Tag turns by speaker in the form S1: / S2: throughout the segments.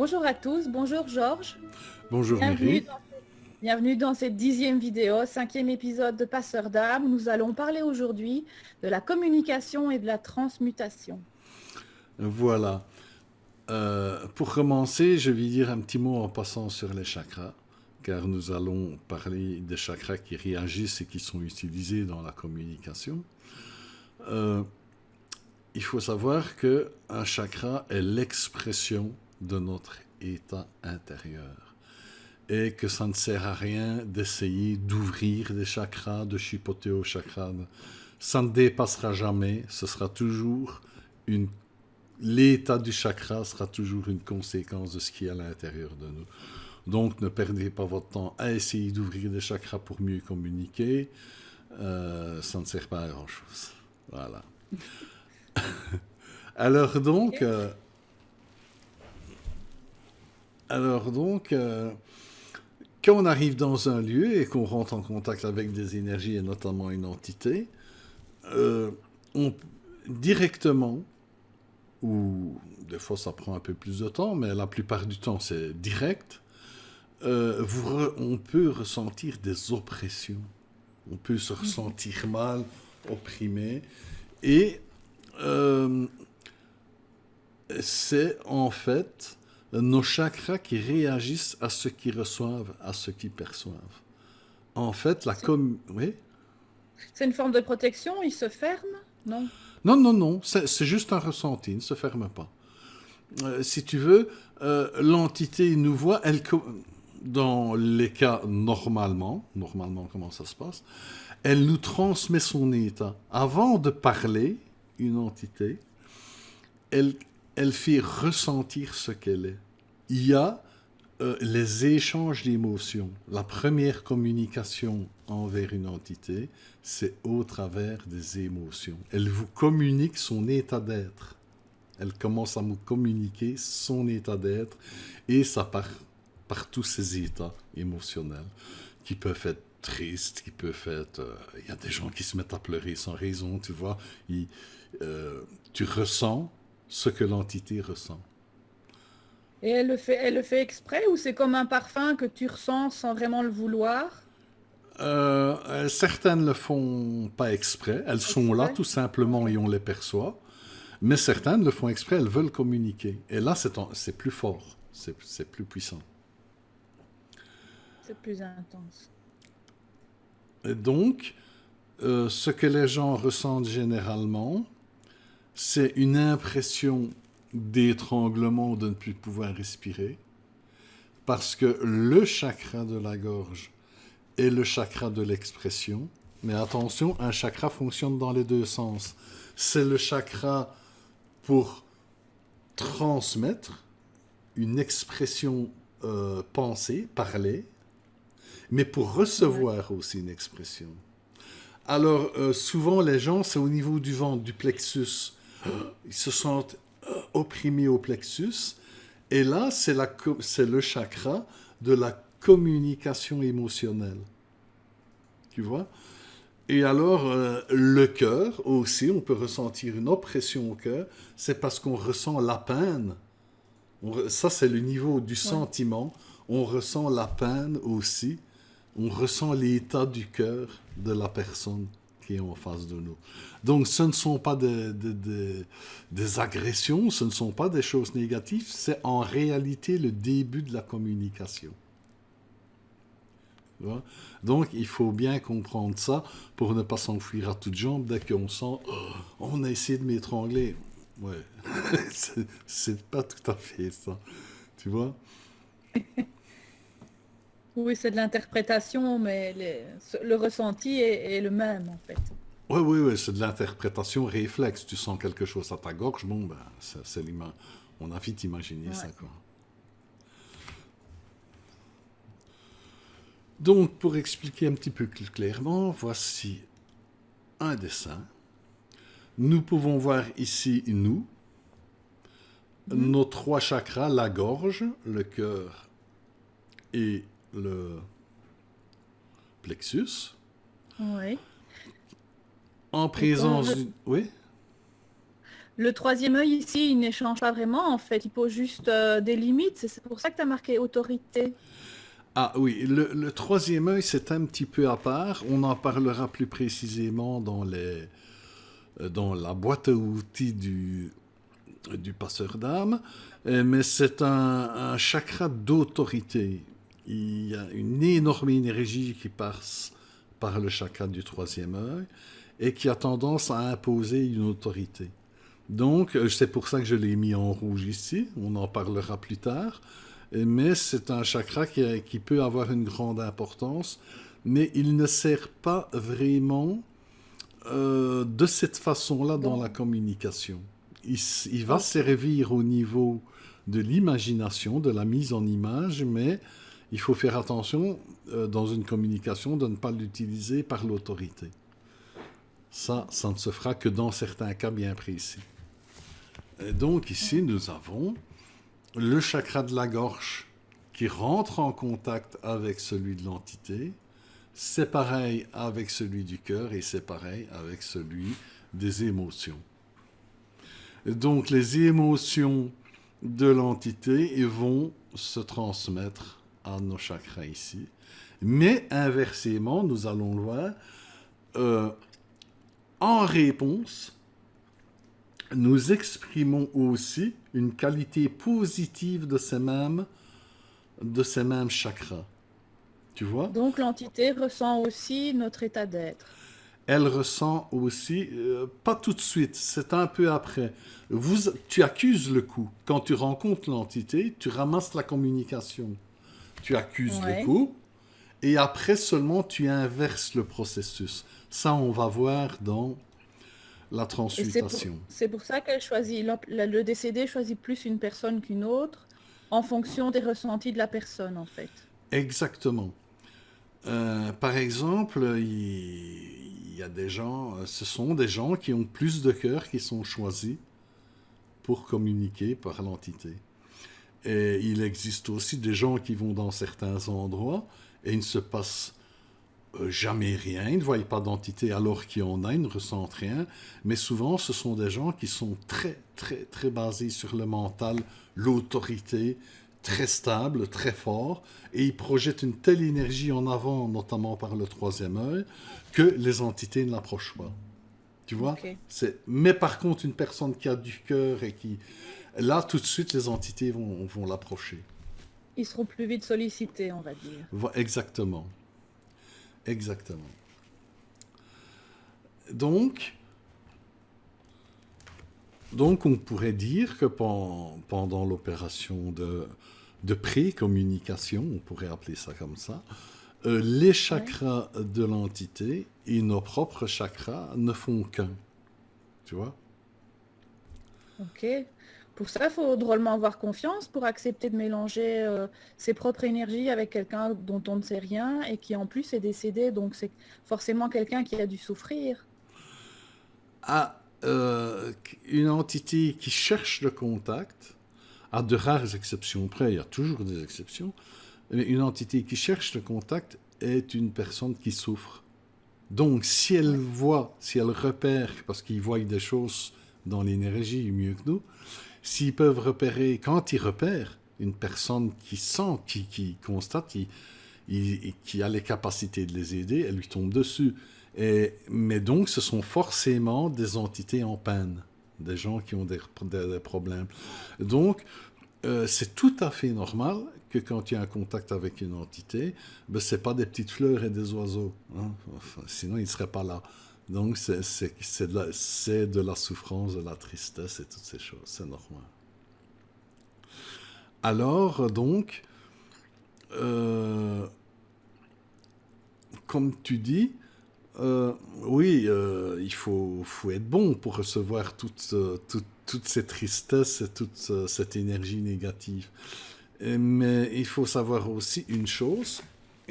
S1: Bonjour à tous, bonjour Georges.
S2: Bonjour
S1: Bienvenue
S2: Mary.
S1: dans, bienvenue dans cette 10e vidéo, 5e épisode de Passeur d'âme. Nous allons parler aujourd'hui de la communication et de la transmutation.
S2: Voilà. Pour commencer, je vais dire un petit mot en passant sur les chakras, car nous allons parler des chakras qui réagissent et qui sont utilisés dans la communication. Il faut savoir qu'un chakra est l'expression de notre état intérieur et que ça ne sert à rien d'essayer d'ouvrir des chakras, de chipoter aux chakras. Ça ne dépassera jamais, ce sera toujours une l'état du chakra sera toujours une conséquence de ce qui est à l'intérieur de nous. Donc, ne perdez pas votre temps à essayer d'ouvrir des chakras pour mieux communiquer. Ça ne sert pas à grand-chose. Voilà. Alors donc,
S1: Ok.
S2: euh, alors donc, quand on arrive dans un lieu et qu'on rentre en contact avec des énergies et notamment une entité, euh, on directement, ou des fois ça prend un peu plus de temps, mais la plupart du temps c'est direct, on peut ressentir des oppressions. On peut se
S1: Mhm.
S2: ressentir mal, opprimé. Et euh, c'est en fait nos chakras qui réagissent à ce qu'ils reçoivent, à ce qu'ils perçoivent. En fait,
S1: C'est
S2: Oui.
S1: c'est une forme de protection, il se ferme? Non.
S2: Non, non, non, c'est juste un ressenti, il ne se ferme pas. Si tu veux, l'entité nous voit, dans les cas normalement comment ça se passe, elle nous transmet son état. Avant de parler, une entité, elle, elle fait ressentir ce qu'elle est. Il y a les échanges d'émotions. La première communication envers une entité, c'est au travers des émotions. Elle vous communique son état d'être. Elle commence à vous communiquer son état d'être et ça part par tous ces états émotionnels qui peuvent être tristes, qui peuvent être... Il y a des gens qui se mettent à pleurer sans raison, tu vois. Tu ressens ce que l'entité ressent.
S1: Et elle le fait exprès ou c'est comme un parfum que tu ressens sans vraiment le vouloir?
S2: Certaines le font pas exprès, elles sont là
S1: Exprès?
S2: tout simplement
S1: Ok.
S2: et on les perçoit, mais certaines le font exprès, elles veulent communiquer. Et là, c'est plus fort, c'est plus puissant.
S1: C'est plus intense.
S2: Et donc, ce que les gens ressentent généralement, c'est une impression d'étranglement, de ne plus pouvoir respirer, parce que le chakra de la gorge est le chakra de l'expression. Mais attention, un chakra fonctionne dans les deux sens. C'est le chakra pour transmettre une expression pensée, parlée, mais pour
S1: Ouais.
S2: recevoir aussi une expression. Alors, souvent, les gens, c'est au niveau du ventre, du plexus. Ils se sentent opprimés au plexus. Et là, c'est le chakra de la communication émotionnelle. Tu vois? Et alors, le cœur aussi, on peut ressentir une oppression au cœur. C'est parce qu'on ressent la peine. Ça, c'est le niveau du
S1: Ouais.
S2: sentiment. On ressent la peine aussi. On ressent l'état du cœur de la personne qui est en face de nous. Donc, ce ne sont pas des agressions, ce ne sont pas des choses négatives, c'est en réalité le début de la communication. Tu vois. Donc, il faut bien comprendre ça pour ne pas s'enfuir à toutes jambes dès qu'on sent oh, on a essayé de m'étrangler. Ouais, c'est pas tout à fait ça. Tu vois?
S1: Oui, c'est de l'interprétation, mais le ressenti est le même en fait.
S2: Oui, oui, oui, c'est de l'interprétation réflexe. Tu sens quelque chose à ta gorge, bon, ben, on a vite imaginé ça,
S1: Ouais.
S2: quoi. Donc, pour expliquer un petit peu plus clairement, voici un dessin. Nous pouvons voir ici nous,
S1: Mhm.
S2: nos trois chakras, la gorge, le cœur et le plexus.
S1: Oui.
S2: En
S1: Et quand
S2: présence
S1: je,
S2: d'une... Oui?
S1: Le troisième œil ici, il n'échange pas vraiment en fait, il pose juste des limites, c'est pour ça que tu as marqué autorité.
S2: Ah oui, le troisième œil, c'est un petit peu à part. On en parlera plus précisément dans la boîte à outils du passeur d'âme. Mais c'est un chakra d'autorité. Il y a une énorme énergie qui passe par le chakra du troisième œil et qui a tendance à imposer une autorité. Donc, c'est pour ça que je l'ai mis en rouge ici. On en parlera plus tard. Mais c'est un chakra qui peut avoir une grande importance, mais il ne sert pas vraiment de cette façon-là dans la
S1: Donc,
S2: communication. Il va
S1: ok.
S2: servir au niveau de l'imagination, de la mise en image, mais il faut faire attention dans une communication de ne pas l'utiliser par l'autorité. Ça ne se fera que dans certains cas bien précis. Et donc ici, nous avons le chakra de la gorge qui rentre en contact avec celui de l'entité. C'est pareil avec celui du cœur et c'est pareil avec celui des émotions. Et donc les émotions de l'entité vont se transmettre à nos chakras ici. Mais inversement, nous allons le voir, euh, en réponse, nous exprimons aussi une qualité positive de ces mêmes chakras. Tu vois?
S1: Donc l'entité ressent aussi notre état d'être.
S2: Elle ressent aussi, pas tout de suite, c'est un peu après. Tu accuses le coup. Quand tu rencontres l'entité, tu ramasses la communication. Tu accuses le
S1: Ouais.
S2: coup, et après seulement tu inverses le processus. Ça, on va voir dans la
S1: Et
S2: transmutation.
S1: c'est pour ça qu'elle choisit, le décédé choisit plus une personne qu'une autre en fonction des ressentis de la personne en fait.
S2: Exactement. Par exemple, il y a des gens, ce sont des gens qui ont plus de cœur qui sont choisis pour communiquer par l'entité. Et il existe aussi des gens qui vont dans certains endroits et il ne se passe jamais rien, ils ne voient pas d'entité alors qu'il y en a, ils ne ressentent rien. Mais souvent, ce sont des gens qui sont très, très, très basés sur le mental, l'autorité, très stable, très fort, et ils projettent une telle énergie en avant, notamment par le troisième œil, que les entités ne l'approchent pas. Tu vois?
S1: Ok.
S2: Mais par contre, une personne qui a du cœur et qui... Là, tout de suite, les entités vont l'approcher.
S1: Ils seront plus vite sollicités, on va dire.
S2: Exactement. Exactement. Donc, donc on pourrait dire que pendant l'opération de pré-communication, on pourrait appeler ça comme ça, les
S1: Ouais.
S2: chakras de l'entité et nos propres chakras ne font qu'un. Tu vois?
S1: Ok. Pour ça, il faut drôlement avoir confiance pour accepter de mélanger ses propres énergies avec quelqu'un dont on ne sait rien et qui en plus est décédé. Donc c'est forcément quelqu'un qui a dû souffrir.
S2: À une entité qui cherche le contact, à de rares exceptions près, il y a toujours des exceptions, mais une entité qui cherche le contact est une personne qui souffre. Donc, si elle
S1: Ouais.
S2: voit, si elle repère, parce qu'ils voient des choses dans l'énergie mieux que nous, s'ils peuvent repérer, quand ils repèrent une personne qui sent, qui constate, qui a les capacités de les aider, elle lui tombe dessus. Mais donc, ce sont forcément des entités en peine, des gens qui ont des problèmes. Donc, c'est tout à fait normal que quand il y a un contact avec une entité, ben, ce n'est pas des petites fleurs et des oiseaux. Hein. Enfin, sinon, ils ne seraient pas là. Donc, c'est de la souffrance, de la tristesse et toutes ces choses. C'est normal. Alors, donc, euh, comme tu dis, oui, il faut être bon pour recevoir toute cette tristesse et toute cette énergie négative. Mais il faut savoir aussi une chose,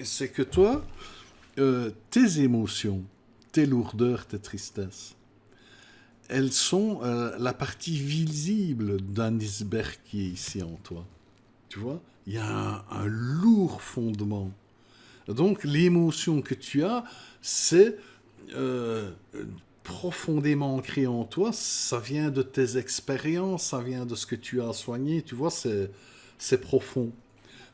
S2: c'est que toi, tes émotions, tes lourdeurs, tes tristesses, elles sont la partie visible d'un iceberg qui est ici en toi. Tu vois? Il y a un lourd fondement. Donc l'émotion que tu as, c'est euh, profondément ancré en toi, ça vient de tes expériences, ça vient de ce que tu as soigné, tu vois, c'est profond.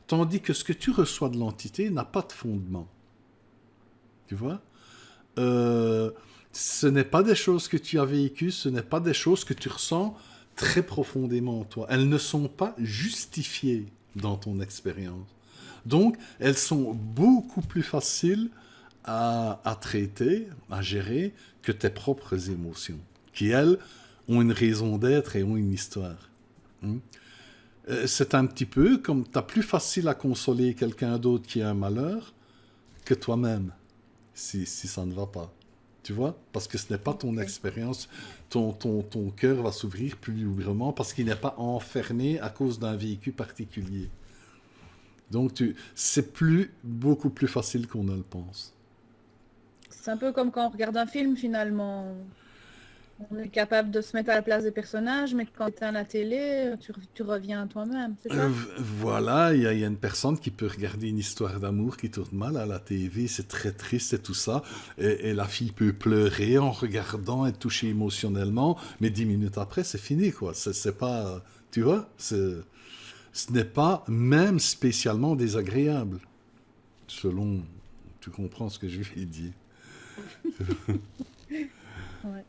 S2: Tandis que ce que tu reçois de l'entité n'a pas de fondement, tu vois. Ce n'est pas des choses que tu as vécues, ce n'est pas des choses que tu ressens très profondément en toi. Elles ne sont pas justifiées dans ton expérience. Donc, elles sont beaucoup plus faciles à traiter, à gérer, que tes propres émotions, qui, elles, ont une raison d'être et ont une histoire. C'est un petit peu comme tu as plus facile à consoler quelqu'un d'autre qui a un malheur que toi-même, si ça ne va pas. Tu vois? Parce que ce n'est pas ton expérience. Ton cœur va s'ouvrir plus librement parce qu'il n'est pas enfermé à cause d'un vécu particulier. Donc, c'est beaucoup plus facile qu'on ne le pense.
S1: C'est un peu comme quand on regarde un film finalement. On est capable de se mettre à la place des personnages, mais quand tu es à la télé, tu reviens à toi-même, c'est ça?
S2: Voilà, il y a une personne qui peut regarder une histoire d'amour qui tourne mal à la TV, c'est très triste et tout ça, et la fille peut pleurer en regardant, être touchée émotionnellement, mais 10 minutes après, c'est fini, quoi. C'est pas, tu vois, ce n'est pas même spécialement désagréable, selon, tu comprends ce que je vais dire.
S1: Ouais.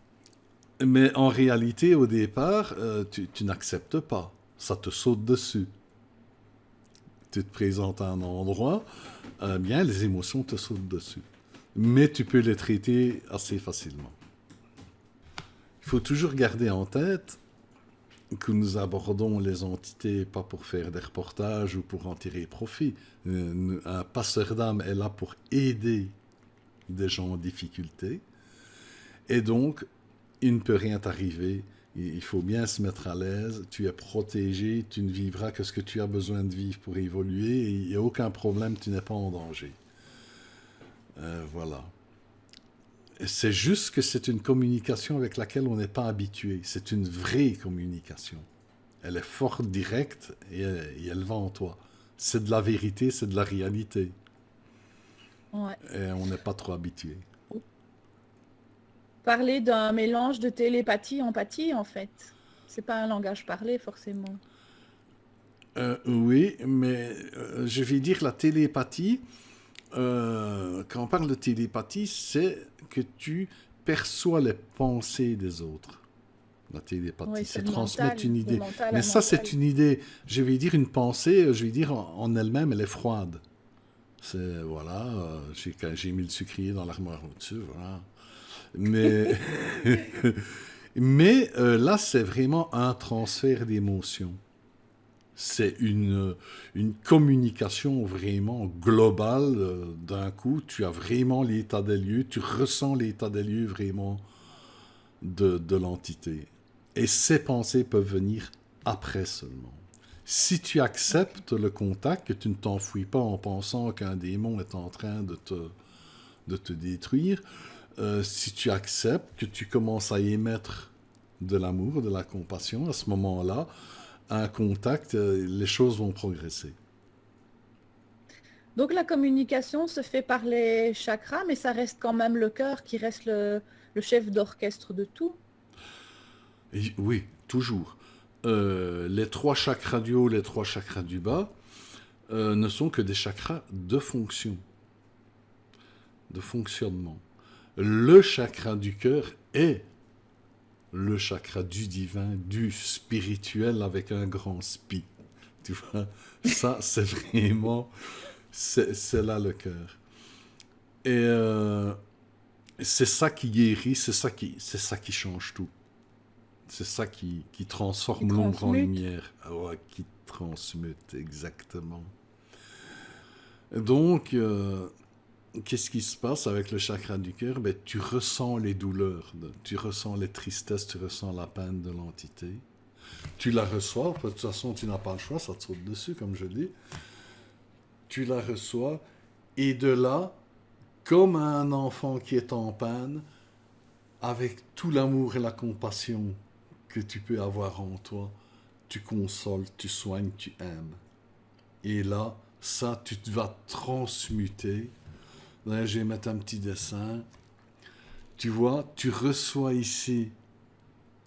S2: Mais en réalité, au départ, tu n'acceptes pas. Ça te saute dessus. Tu te présentes à un endroit, bien, les émotions te sautent dessus. Mais tu peux les traiter assez facilement. Il faut toujours garder en tête que nous abordons les entités pas pour faire des reportages ou pour en tirer profit. Un passeur d'âme est là pour aider des gens en difficulté. Et donc, il ne peut rien t'arriver. Il faut bien se mettre à l'aise. Tu es protégé. Tu ne vivras que ce que tu as besoin de vivre pour évoluer. Il n'y a aucun problème. Tu n'es pas en danger. Voilà. Et c'est juste que c'est une communication avec laquelle on n'est pas habitué. C'est une vraie communication. Elle est forte, directe et elle va en toi. C'est de la vérité, c'est de la réalité.
S1: Ouais.
S2: Et on n'est pas trop habitué.
S1: Parler d'un mélange de télépathie, empathie, en fait. C'est pas un langage parlé, forcément.
S2: Oui, mais je vais dire la télépathie. Quand on parle de télépathie, c'est que tu perçois les pensées des autres. La télépathie,
S1: Oui,
S2: c'est
S1: c'est le mental,
S2: transmettre une
S1: le
S2: idée.
S1: mental
S2: Mais
S1: à
S2: ça,
S1: mental.
S2: c'est une idée. Je vais dire une pensée, je vais dire en elle-même, elle est froide. C'est, voilà, j'ai mis le sucrier dans l'armoire au-dessus, voilà. Mais, mais là, c'est vraiment un transfert d'émotions. C'est une communication vraiment globale. D'un coup, tu as vraiment l'état des lieux, tu ressens l'état des lieux vraiment de l'entité. Et ces pensées peuvent venir après seulement. Si tu acceptes le contact, que tu ne t'enfuis pas en pensant qu'un démon est en train de te détruire, si tu acceptes que tu commences à émettre de l'amour, de la compassion, à ce moment-là, un contact, les choses vont progresser.
S1: Donc la communication se fait par les chakras, mais ça reste quand même le cœur qui reste le chef d'orchestre de tout.
S2: Et oui, toujours. Les 3 chakras du haut, les 3 chakras du bas, ne sont que des chakras de fonction, de fonctionnement. Le chakra du cœur est le chakra du divin, du spirituel avec un grand spi. Tu vois, ça, c'est vraiment, c'est là le cœur. Et c'est ça qui guérit, c'est ça qui change tout. C'est ça qui
S1: Qui
S2: transforme l'ombre en
S1: transmute.
S2: lumière. Ah ouais, qui transmute, exactement. Donc, qu'est-ce qui se passe avec le chakra du cœur? Ben, tu ressens les douleurs, tu ressens les tristesses, tu ressens la peine de l'entité. Tu la reçois, de toute façon, tu n'as pas le choix, ça te saute dessus, comme je dis. Tu la reçois, et de là, comme un enfant qui est en panne, avec tout l'amour et la compassion que tu peux avoir en toi, tu consoles, tu soignes, tu aimes. Et là, ça, tu vas transmuter. Là, je vais mettre un petit dessin. Tu vois, tu reçois ici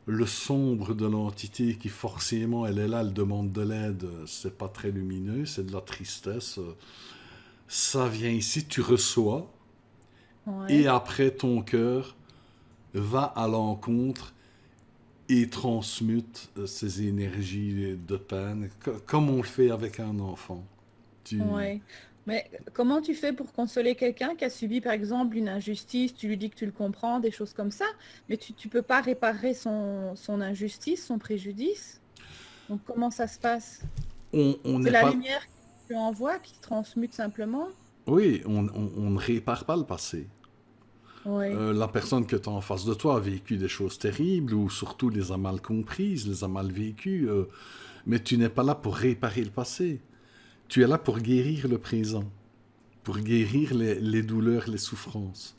S2: le sombre de l'entité qui forcément, elle est là, elle demande de l'aide, c'est pas très lumineux, c'est de la tristesse. Ça vient ici, tu reçois, et
S1: Ouais.
S2: après ton cœur va à l'encontre et transmute ces énergies de peine, comme on le fait avec un enfant. Tu...
S1: Ouais. Mais comment tu fais pour consoler quelqu'un qui a subi, par exemple, une injustice? Tu lui dis que tu le comprends, des choses comme ça, mais tu peux pas réparer son injustice, son préjudice. Donc, comment ça se passe?
S2: on
S1: C'est
S2: n'est
S1: la
S2: pas...
S1: lumière que tu envoies qui transmute simplement?
S2: Oui, on ne répare pas le passé.
S1: Oui.
S2: La personne que tu as en face de toi a vécu des choses terribles ou surtout les a mal comprises, les a mal vécues, mais tu n'es pas là pour réparer le passé. Tu es là pour guérir le présent, pour guérir les douleurs, les souffrances.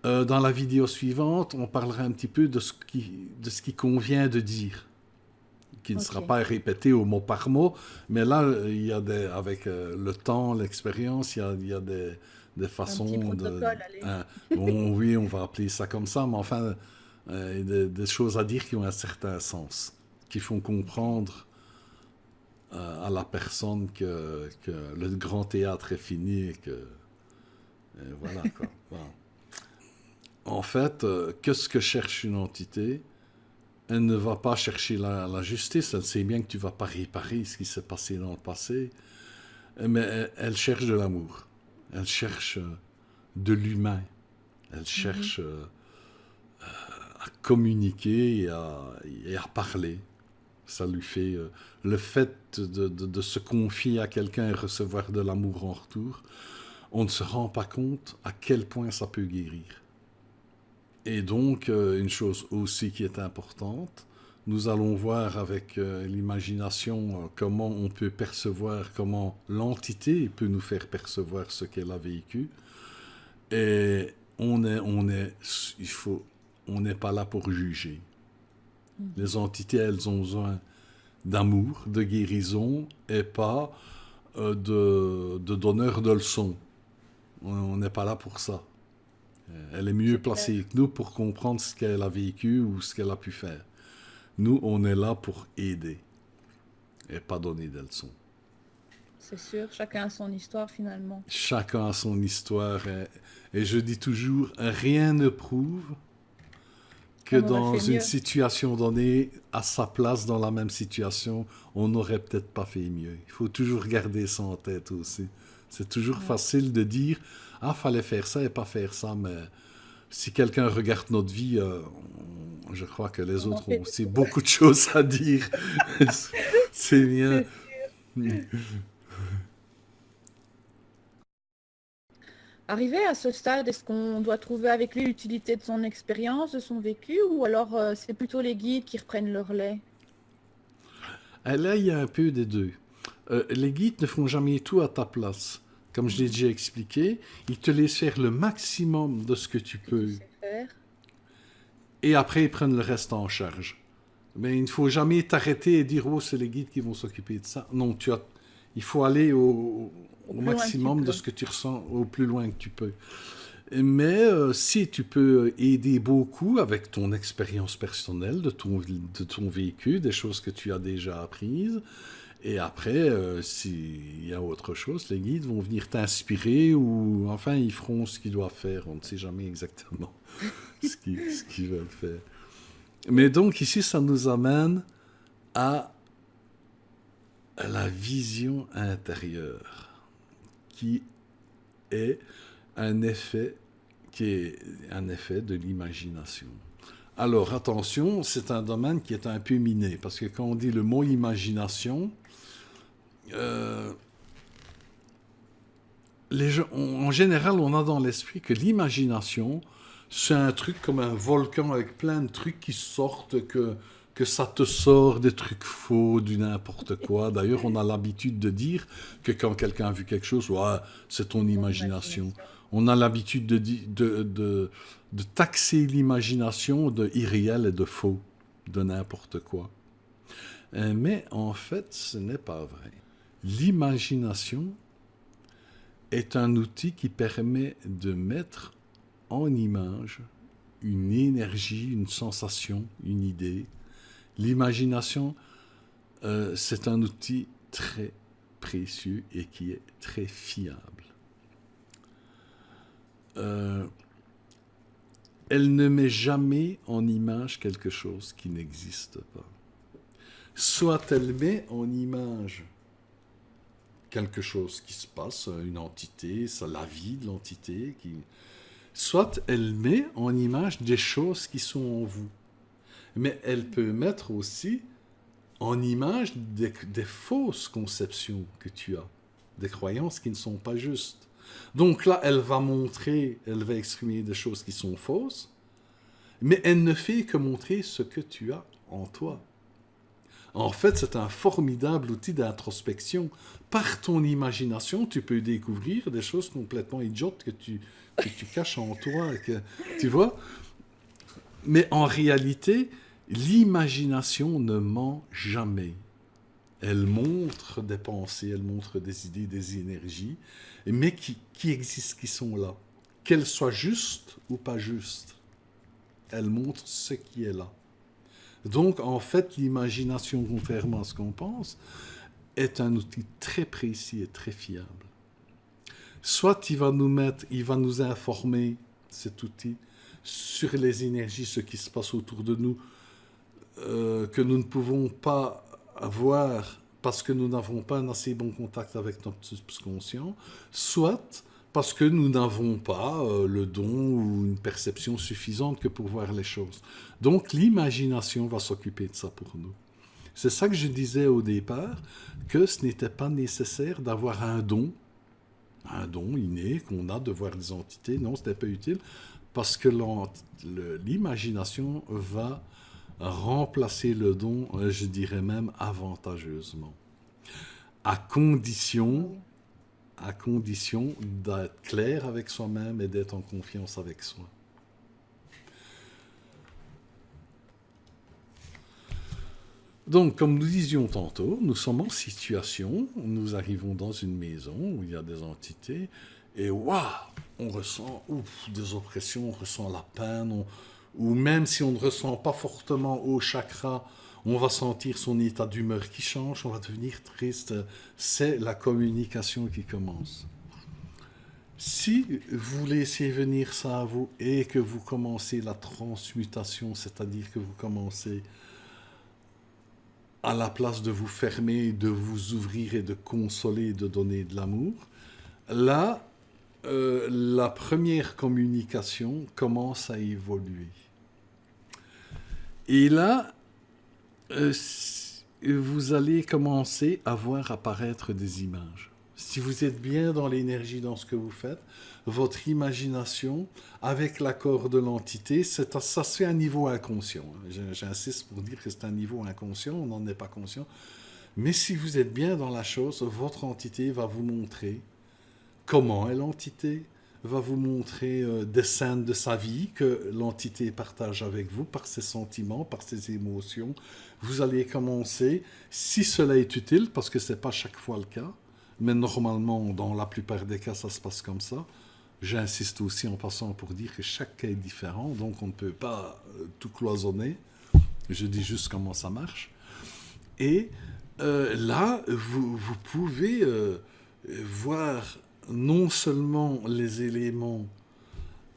S2: Dans la vidéo suivante, on parlera un petit peu de ce qui convient de dire, qui ne sera
S1: Ok.
S2: pas répété au mot par mot, mais là, il y a avec le temps, l'expérience, il y a des
S1: Un petit
S2: façons
S1: protocole, allez.
S2: oui, on va appeler ça comme ça, mais enfin, des choses à dire qui ont un certain sens, qui font
S1: Ok.
S2: comprendre à la personne que le grand théâtre est fini et voilà quoi. Voilà. En fait, qu'est-ce que cherche une entité? Elle ne va pas chercher la justice, elle sait bien que tu ne vas pas réparer ce qui s'est passé dans le passé, mais elle cherche de l'amour, elle cherche de l'humain, elle
S1: Mhm.
S2: cherche à communiquer et à parler. Ça lui fait le fait de se confier à quelqu'un et recevoir de l'amour en retour. On ne se rend pas compte à quel point ça peut guérir. Et donc, une chose aussi qui est importante, nous allons voir avec l'imagination comment on peut percevoir, comment l'entité peut nous faire percevoir ce qu'elle a vécu. Et il faut, on n'est pas là pour juger.
S1: Mhm.
S2: Les entités, elles ont besoin d'amour, de guérison, et pas de donneur de leçons. On n'est pas là pour ça. Elle est mieux
S1: C'est clair.
S2: placée que nous pour comprendre ce qu'elle a vécu ou ce qu'elle a pu faire. Nous, on est là pour aider et pas donner des leçons.
S1: C'est sûr. Chacun a son histoire finalement.
S2: Chacun a son histoire et je dis toujours, rien ne prouve que
S1: On aurait
S2: dans
S1: fait
S2: une
S1: mieux.
S2: situation donnée, à sa place dans la même situation, on n'aurait peut-être pas fait mieux. Il faut toujours garder ça en tête aussi. C'est toujours
S1: Ouais.
S2: facile de dire, ah, fallait faire ça et pas faire ça, mais si quelqu'un regarde notre vie, je crois que les
S1: On en
S2: autres ont
S1: fait
S2: aussi
S1: tout.
S2: beaucoup de choses à dire. C'est bien.
S1: C'est Arrivé à ce stade, est-ce qu'on doit trouver avec lui l'utilité de son expérience, de son vécu, ou alors c'est plutôt les guides qui reprennent le relais?
S2: Là, il y a un peu des deux. Les guides ne font jamais tout à ta place. Comme je l'ai
S1: Mhm.
S2: déjà expliqué, ils te laissent faire le maximum de ce que tu
S1: Que tu
S2: peux.
S1: sais faire.
S2: Et après, ils prennent le reste en charge. Mais il ne faut jamais t'arrêter et dire, oh, c'est les guides qui vont s'occuper de ça. Non, il faut aller
S1: Au
S2: au
S1: plus loin que tu
S2: maximum de
S1: peux.
S2: ce que tu ressens, au plus loin que tu peux. Mais si tu peux aider beaucoup avec ton expérience personnelle, de ton vécu, des choses que tu as déjà apprises, et après, s'il y a autre chose, les guides vont venir t'inspirer ou enfin ils feront ce qu'ils doivent faire. On ne sait jamais exactement ce qu'ils veulent faire. Mais donc ici, ça nous amène à la vision intérieure, qui est un effet, qui est un effet de l'imagination. Alors attention, c'est un domaine qui est un peu miné, parce que quand on dit le mot imagination, euh, en général, on a dans l'esprit que l'imagination, c'est un truc comme un volcan avec plein de trucs qui sortent, que ça te sort des trucs faux, du n'importe quoi. D'ailleurs, on a l'habitude de dire que quand quelqu'un a vu quelque chose, ouais, c'est ton
S1: Mon
S2: imagination.
S1: imagination.
S2: On a l'habitude de taxer l'imagination de irréel et de faux, de n'importe quoi. Mais en fait, ce n'est pas vrai. L'imagination est un outil qui permet de mettre en image une énergie, une sensation, une idée. L'imagination, c'est un outil très précieux et qui est très fiable. Elle ne met jamais en image quelque chose qui n'existe pas. Soit elle met en image quelque chose qui se passe, une entité, ça, la vie de l'entité, soit elle met en image des choses qui sont en vous. Mais elle peut mettre aussi en image des fausses conceptions que tu as, des croyances qui ne sont pas justes. Donc là, elle va exprimer des choses qui sont fausses, mais elle ne fait que montrer ce que tu as en toi. En fait, c'est un formidable outil d'introspection. Par ton imagination, tu peux découvrir des choses complètement idiotes que tu caches en toi. Tu vois? Mais en réalité, l'imagination ne ment jamais. Elle montre des pensées, elle montre des idées, des énergies, mais qui existent, qui sont là. Qu'elles soient justes ou pas justes, elle montre ce qui est là. Donc, en fait, l'imagination, contrairement à ce qu'on pense, est un outil très précis et très fiable. Soit il va nous informer, cet outil, sur les énergies, ce qui se passe autour de nous, que nous ne pouvons pas voir parce que nous n'avons pas un assez bon contact avec notre subconscient, soit parce que nous n'avons pas le don ou une perception suffisante que pour voir les choses. Donc l'imagination va s'occuper de ça pour nous. C'est ça que je disais au départ, que ce n'était pas nécessaire d'avoir un don inné qu'on a de voir des entités. Non, ce n'était pas utile, parce que l'imagination va remplacer le don, je dirais même avantageusement, à condition d'être clair avec soi-même et d'être en confiance avec soi. Donc, comme nous disions tantôt, nous sommes en situation, nous arrivons dans une maison où il y a des entités, et waouh, on ressent des oppressions, on ressent la peine, ou même si on ne ressent pas fortement au chakra, on va sentir son état d'humeur qui change, on va devenir triste. C'est la communication qui commence. Si vous laissez venir ça à vous et que vous commencez la transmutation, c'est-à-dire que vous commencez à la place de vous fermer, de vous ouvrir et de consoler, de donner de l'amour, là, la première communication commence à évoluer. Et là, vous allez commencer à voir apparaître des images. Si vous êtes bien dans l'énergie, dans ce que vous faites, votre imagination, avec l'accord de l'entité, ça se fait à un niveau inconscient. J'insiste pour dire que c'est un niveau inconscient, on n'en est pas conscient. Mais si vous êtes bien dans la chose, votre entité va vous montrer comment est l'entité, va vous montrer des scènes de sa vie que l'entité partage avec vous par ses sentiments, par ses émotions. Vous allez commencer, si cela est utile, parce que ce n'est pas chaque fois le cas, mais normalement, dans la plupart des cas, ça se passe comme ça. J'insiste aussi en passant pour dire que chaque cas est différent, donc on ne peut pas tout cloisonner. Je dis juste comment ça marche. Et là, vous pouvez voir non seulement les éléments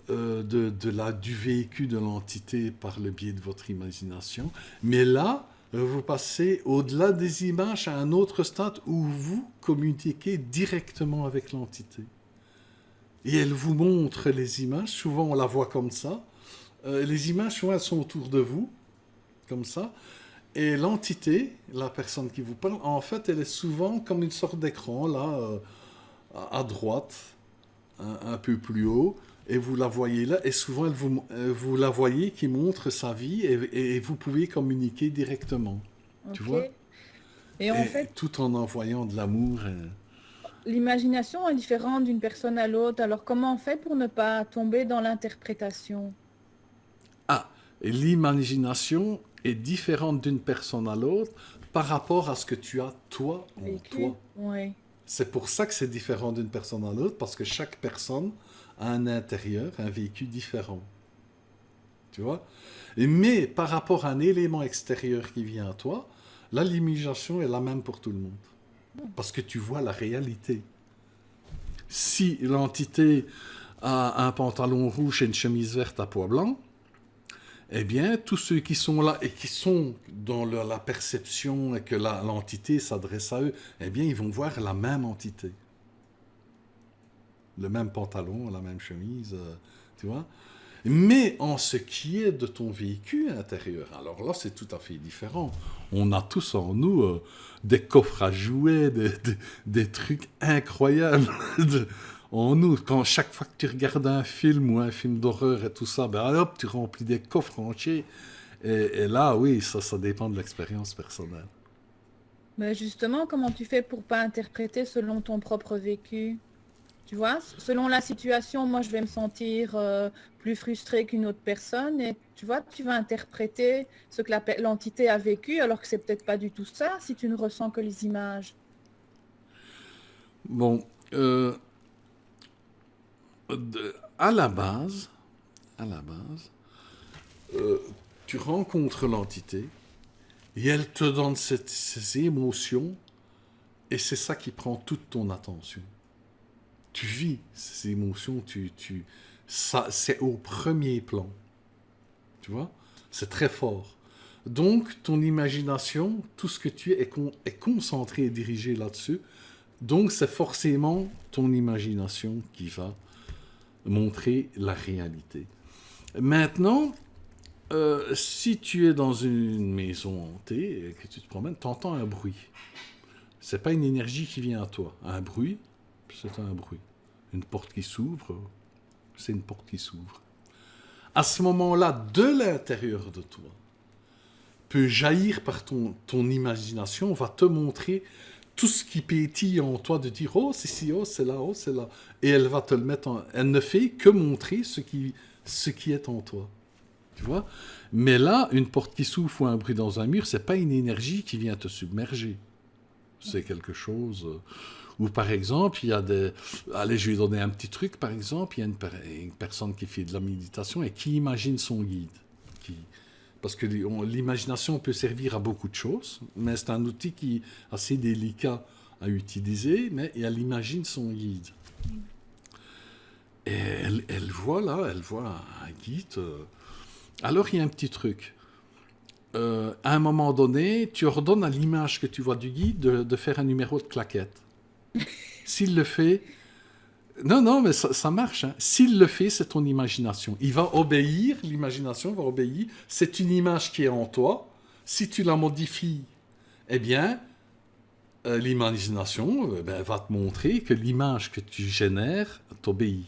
S2: du vécu de l'entité par le biais de votre imagination, mais là, vous passez au-delà des images à un autre stade où vous communiquez directement avec l'entité. Et elle vous montre les images, souvent on la voit comme ça. Les images, souvent elles sont autour de vous, comme ça. Et l'entité, la personne qui vous parle, en fait, elle est souvent comme une sorte d'écran, là, à droite, un peu plus haut, et vous la voyez là, et souvent vous la voyez qui montre sa vie, et vous pouvez communiquer directement, tu vois,
S1: Et en fait,
S2: tout en envoyant de l'amour.
S1: l'imagination est différente d'une personne à l'autre. Alors comment on fait pour ne pas tomber dans l'interprétation?
S2: Et l'imagination est différente d'une personne à l'autre par rapport à ce que tu as, toi, en toi.
S1: Oui.
S2: C'est pour ça que c'est différent d'une personne à l'autre, parce que chaque personne a un intérieur, un vécu différent. tu vois. Mais par rapport à un élément extérieur qui vient à toi, là, l'imagination est la même pour tout le monde. Parce que tu vois la réalité. Si l'entité a un pantalon rouge et une chemise verte à pois blancs, eh bien, tous ceux qui sont là et qui sont dans la perception et que l'entité s'adresse à eux, eh bien, ils vont voir la même entité. Le même pantalon, la même chemise, tu vois. Mais en ce qui est de ton vécu intérieur, alors là, c'est tout à fait différent. On a tous en nous des coffres à jouets, des trucs incroyables en nous. Quand chaque fois que tu regardes un film ou un film d'horreur et tout ça, ben hop, tu remplis des coffres entiers. Et là, oui, ça dépend de l'expérience personnelle.
S1: Mais justement, comment tu fais pour pas interpréter selon ton propre vécu? Tu vois, selon la situation, moi, je vais me sentir plus frustrée qu'une autre personne. Et tu vois, tu vas interpréter ce que l'entité a vécu, alors que c'est peut-être pas du tout ça, si tu ne ressens que les images.
S2: Bon, à la base, à la base, euh, tu rencontres l'entité et elle te donne ces émotions et c'est ça qui prend toute ton attention. Tu vis ces émotions, ça, c'est au premier plan. Tu vois? C'est très fort. Donc, ton imagination, tout ce que tu es, est concentré et dirigé là-dessus. Donc, c'est forcément ton imagination qui va montrer la réalité. Maintenant, si tu es dans une maison hantée et que tu te promènes, tu entends un bruit. C'est pas une énergie qui vient à toi. Un bruit, c'est un bruit. Une porte qui s'ouvre, c'est une porte qui s'ouvre. À ce moment-là, de l'intérieur de toi, peut jaillir par ton imagination, va te montrer tout ce qui pétille en toi de dire oh c'est ci, oh c'est là, oh c'est là. Et elle va te le mettre en... Elle ne fait que montrer ce qui est en toi. Tu vois? Mais là, une porte qui s'ouvre ou un bruit dans un mur, c'est pas une énergie qui vient te submerger. C'est quelque chose... Ou par exemple, il y a des... Allez, je vais lui donner un petit truc, par exemple, il y a une personne qui fait de la méditation et qui imagine son guide. Parce que l'imagination peut servir à beaucoup de choses, mais c'est un outil qui est assez délicat à utiliser, mais elle imagine son guide. Et elle voit là, elle voit un guide. Alors il y a un petit truc. À un moment donné, tu ordonnes à l'image que tu vois du guide de faire un numéro de claquette. S'il le fait, non, non, mais ça marche. Hein. S'il le fait, c'est ton imagination. Il va obéir, l'imagination va obéir. C'est une image qui est en toi. Si tu la modifies, eh bien, l'imagination va te montrer que l'image que tu génères t'obéit.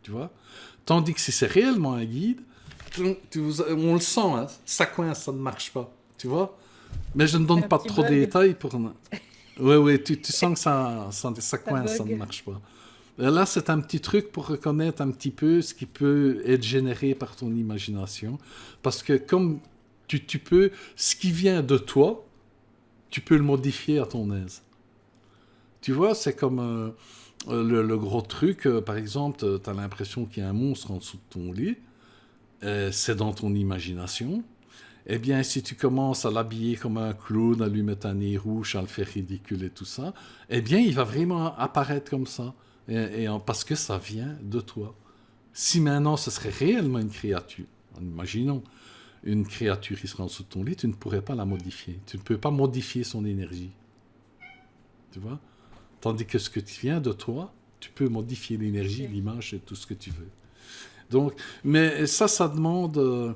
S2: Tu vois? Tandis que si c'est réellement un guide, on le sent, hein, ça coince, ça ne marche pas. Tu vois? Mais je ne donne pas trop de détails pour... Oui, oui, tu sens que ça coince, ça ne marche pas. Là, c'est un petit truc pour reconnaître un petit peu ce qui peut être généré par ton imagination. Parce que comme tu peux, ce qui vient de toi, tu peux le modifier à ton aise. Tu vois, c'est comme le gros truc, par exemple, tu as l'impression qu'il y a un monstre en dessous de ton lit, c'est dans ton imagination. Eh bien, si tu commences à l'habiller comme un clown, à lui mettre un nez rouge, à le faire ridicule et tout ça, eh bien, il va vraiment apparaître comme ça. Parce que ça vient de toi. Si maintenant ce serait réellement une créature, imaginons une créature qui serait en dessous de ton lit, tu ne pourrais pas la modifier. Tu ne peux pas modifier son énergie. Tu vois? Tandis que ce que tu viens de toi, tu peux modifier l'énergie, l'image et tout ce que tu veux. Donc, mais ça demande...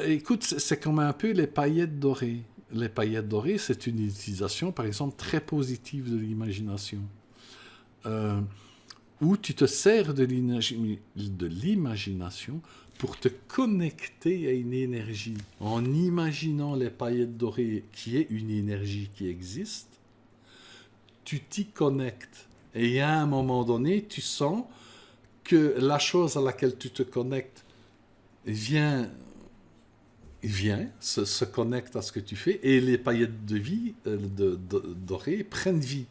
S2: écoute, c'est comme un peu les paillettes dorées. Les paillettes dorées, c'est une utilisation, par exemple, très positive de l'imagination. Où tu te sers de l'imagination pour te connecter à une énergie. En imaginant les paillettes dorées, qui est une énergie qui existe, tu t'y connectes. Et à un moment donné, tu sens que la chose à laquelle tu te connectes vient se connecte à ce que tu fais, et les paillettes de vie, dorées, prennent vie.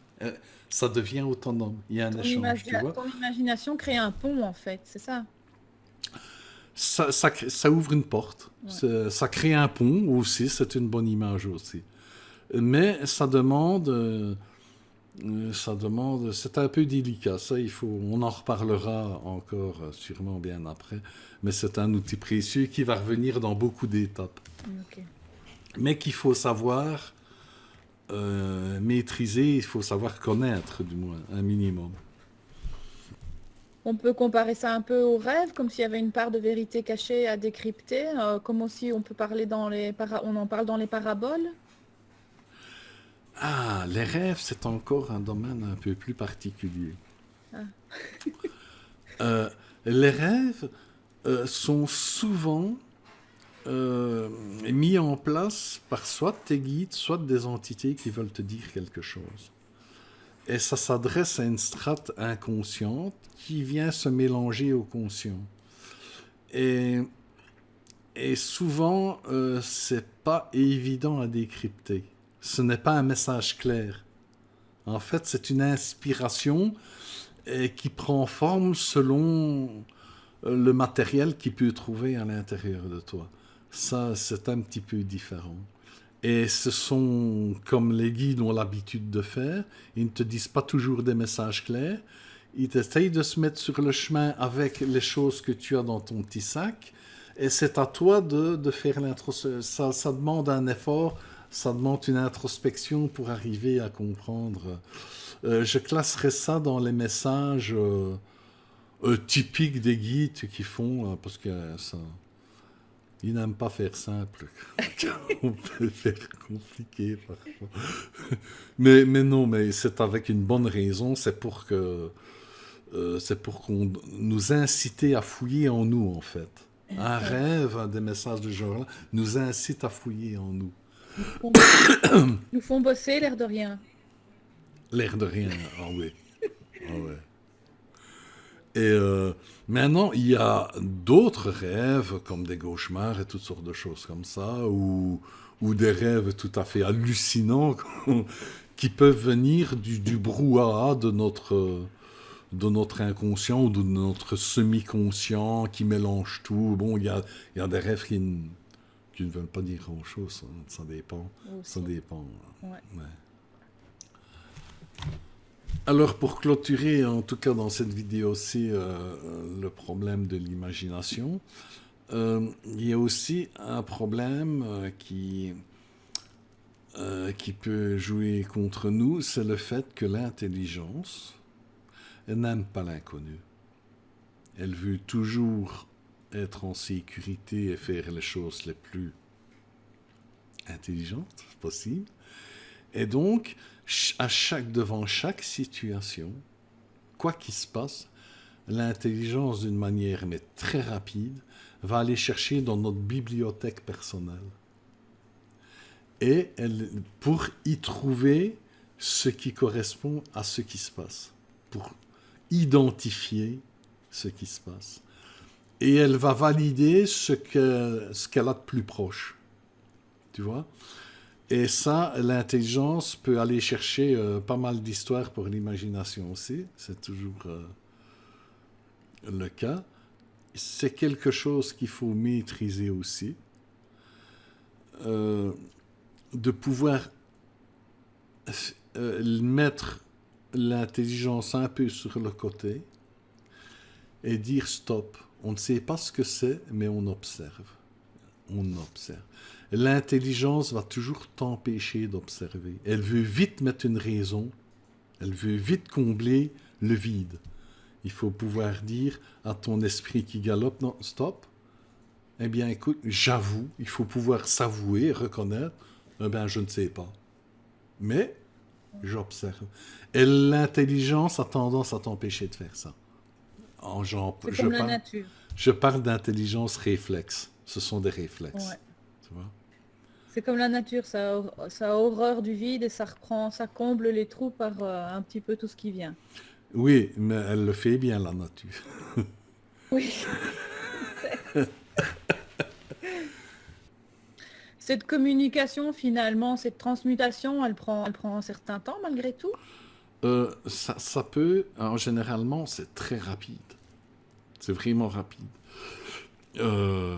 S2: Ça devient autonome. Il y a un échange, tu vois.
S1: Ton imagination crée un pont, en fait, c'est ça.
S2: ça ouvre une porte.
S1: Ouais.
S2: Ça crée un pont aussi, c'est une bonne image aussi. Mais ça demande, c'est un peu délicat. Ça, on en reparlera encore sûrement bien après. Mais c'est un outil précieux qui va revenir dans beaucoup d'étapes.
S1: Ok.
S2: Mais qu'il faut savoir maîtriser, il faut savoir connaître du moins, un minimum.
S1: On peut comparer ça un peu au rêve, comme s'il y avait une part de vérité cachée à décrypter, comme aussi on peut parler on en parle dans les paraboles.
S2: Ah, les rêves, c'est encore un domaine un peu plus particulier.
S1: Ah,
S2: Euh, les rêves sont souvent mis en place par soit tes guides, soit des entités qui veulent te dire quelque chose. Et ça s'adresse à une strate inconsciente qui vient se mélanger au conscient. Et, et souvent, c'est pas évident à décrypter. Ce n'est pas un message clair. En fait, c'est une inspiration qui prend forme selon le matériel qu'il peut trouver à l'intérieur de toi. Ça, c'est un petit peu différent. Et ce sont, comme les guides ont l'habitude de faire, ils ne te disent pas toujours des messages clairs. Ils essayent de se mettre sur le chemin avec les choses que tu as dans ton petit sac. Et c'est à toi de faire l'introspection. Ça demande un effort, ça demande une introspection pour arriver à comprendre. Je classerais ça dans les messages typiques des guides qui font, parce que ça, ils n'aiment pas faire simple. On peut faire compliqué parfois. Mais non, mais c'est avec une bonne raison. C'est pour qu'on nous inciter à fouiller en nous, en fait. Un
S1: ouais.
S2: rêve, des messages de ce genre-là, nous incite à fouiller en nous.
S1: Nous font, nous font bosser, l'air de rien.
S2: L'air de rien, ah oui. Ah ouais. Et maintenant, il y a d'autres rêves, comme des cauchemars et toutes sortes de choses comme ça, ou des rêves tout à fait hallucinants qui peuvent venir du brouhaha de notre inconscient ou de notre semi-conscient qui mélange tout. Bon, il y a des rêves qui ne veulent pas dire grand-chose, hein. Ça dépend. Ça
S1: Aussi.
S2: dépend.
S1: Ouais.
S2: Ouais. Alors, pour clôturer, en tout cas dans cette vidéo-ci, le problème de l'imagination, il y a aussi un problème qui peut jouer contre nous, c'est le fait que l'intelligence, elle n'aime pas l'inconnu. Elle veut toujours être en sécurité et faire les choses les plus intelligentes possibles. Et donc, devant chaque situation, quoi qu'il se passe, l'intelligence, d'une manière mais très rapide, va aller chercher dans notre bibliothèque personnelle. Et pour y trouver ce qui correspond à ce qui se passe, pour identifier ce qui se passe. Et elle va valider ce qu'elle a de plus proche. Tu vois ? Et ça, l'intelligence peut aller chercher pas mal d'histoires pour l'imagination aussi. C'est toujours le cas. C'est quelque chose qu'il faut maîtriser aussi. De pouvoir mettre l'intelligence un peu sur le côté et dire stop. On ne sait pas ce que c'est, mais on observe. On observe. L'intelligence va toujours t'empêcher d'observer. Elle veut vite mettre une raison. Elle veut vite combler le vide. Il faut pouvoir dire à ton esprit qui galope, non, stop. Eh bien, écoute, j'avoue, il faut pouvoir s'avouer, reconnaître, eh bien, je ne sais pas. Mais, j'observe. Et l'intelligence a tendance à t'empêcher de faire ça.
S1: C'est comme la nature.
S2: Je parle d'intelligence réflexe. Ce sont des réflexes.
S1: Ouais.
S2: Tu vois?
S1: C'est comme la nature, ça a horreur du vide et ça comble les trous par un petit peu tout ce qui vient.
S2: Oui, mais elle le fait bien, la nature.
S1: Oui. Cette communication, finalement, cette transmutation, elle prend un certain temps malgré tout.
S2: Ça peut, généralement, c'est très rapide. C'est vraiment rapide. euh,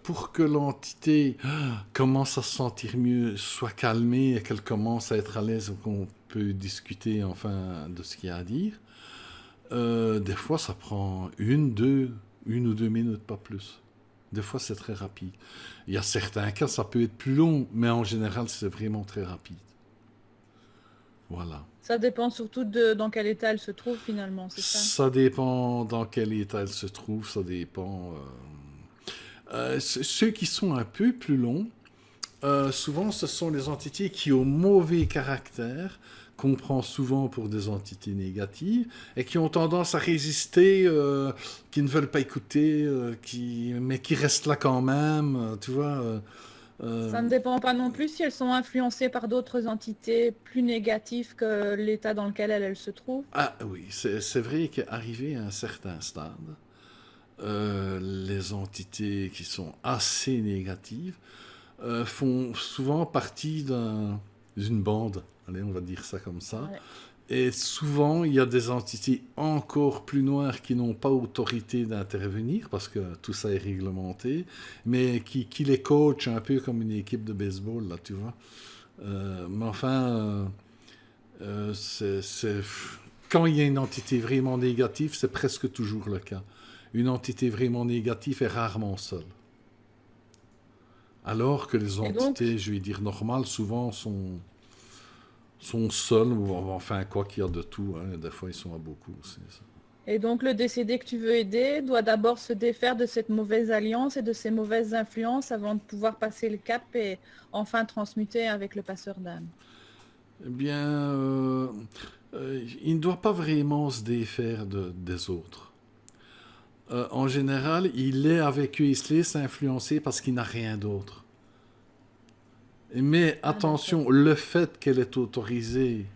S2: pour que l'entité commence à se sentir mieux, soit calmée et qu'elle commence à être à l'aise, qu'on peut discuter enfin de ce qu'il y a à dire, des fois ça prend une ou deux minutes, pas plus. Des fois c'est très rapide. Il y a certains cas, ça peut être plus long, mais en général c'est vraiment très rapide. Voilà.
S1: Ça dépend surtout de dans quel état elle se trouve finalement, c'est ça?
S2: Ça dépend dans quel état elle se trouve, ça dépend. Ceux qui sont un peu plus longs, souvent ce sont les entités qui ont mauvais caractère, qu'on prend souvent pour des entités négatives, et qui ont tendance à résister, qui ne veulent pas écouter, mais qui restent là quand même, tu vois. Euh,
S1: Ça ne dépend pas non plus si elles sont influencées par d'autres entités plus négatives que l'état dans lequel elles se trouvent.
S2: ah oui, c'est vrai qu'arrivé à un certain stade, les entités qui sont assez négatives font souvent partie d'une bande, allez, on va dire ça comme ça.
S1: Ouais.
S2: Et souvent, il y a des entités encore plus noires qui n'ont pas autorité d'intervenir, parce que tout ça est réglementé, mais qui les coachent un peu comme une équipe de baseball, là, tu vois. Mais enfin, quand il y a une entité vraiment négative, c'est presque toujours le cas. Une entité vraiment négative est rarement seule. Alors que les
S1: Et donc,
S2: entités, je vais dire normales, souvent sont seules, ou enfin quoi qu'il y a de tout, hein. Des fois ils sont à beaucoup aussi. Ça.
S1: et donc le décédé que tu veux aider doit d'abord se défaire de cette mauvaise alliance et de ces mauvaises influences avant de pouvoir passer le cap et enfin transmuter avec le passeur d'âme.
S2: Eh bien, il ne doit pas vraiment se défaire des autres. En général, il est avec eux, il se laisse influencer parce qu'il n'a rien d'autre. Mais
S1: Ah d'accord.
S2: attention, le fait qu'elle est autorisée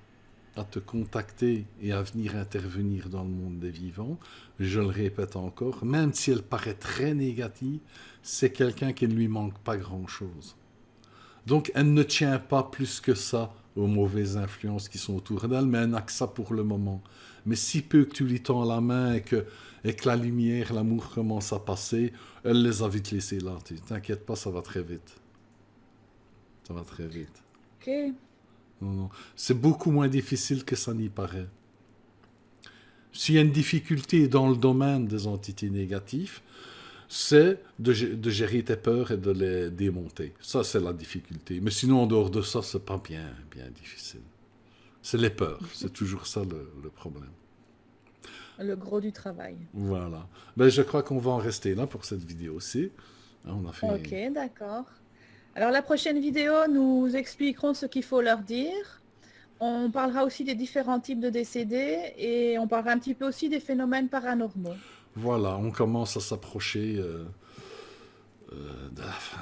S2: à te contacter et à venir intervenir dans le monde des vivants, je le répète encore, même si elle paraît très négative, c'est quelqu'un qui ne lui manque pas grand-chose. Donc elle ne tient pas plus que ça aux mauvaises influences qui sont autour d'elle, mais elle n'a que ça pour le moment. Mais si peu que tu lui tends la main et que la lumière, l'amour commence à passer, elle les a vite laissés là. T'inquiète pas, ça va très vite. Ça va très vite.
S1: Ok.
S2: Non, non. C'est beaucoup moins difficile que ça n'y paraît. S'il y a une difficulté dans le domaine des entités négatives, c'est de gérer tes peurs et de les démonter. Ça, c'est la difficulté. Mais sinon, en dehors de ça, c'est pas bien difficile. C'est les peurs. C'est toujours ça le problème.
S1: Le gros du travail.
S2: Voilà. Ben, je crois qu'on va en rester là pour cette vidéo-ci. Hein, on a
S1: Ok,
S2: fait...
S1: d'accord. Alors la prochaine vidéo, nous expliquerons ce qu'il faut leur dire. On parlera aussi des différents types de décédés et on parlera un petit peu aussi des phénomènes paranormaux.
S2: Voilà, on commence à s'approcher de la fin,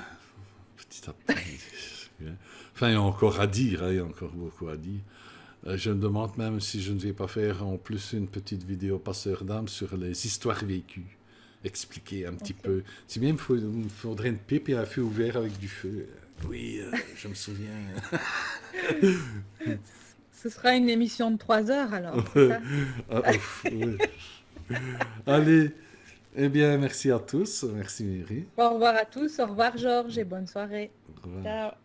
S2: petit à petit. Enfin, il y a encore à dire, hein, il y a encore beaucoup à dire. Je me demande même si je ne vais pas faire en plus une petite vidéo passeur d'âme sur les histoires vécues. Expliquer un petit
S1: Ok.
S2: peu. Si bien il me faudrait une pipe et un feu ouvert avec du feu. Oui, je me souviens.
S1: Ce sera une émission de 3 heures alors, c'est ça?
S2: Ah, ouf, oui. Allez, eh bien, merci à tous. Merci Mary.
S1: Au revoir à tous, au revoir Georges et bonne soirée.
S2: Au revoir.
S1: Ciao.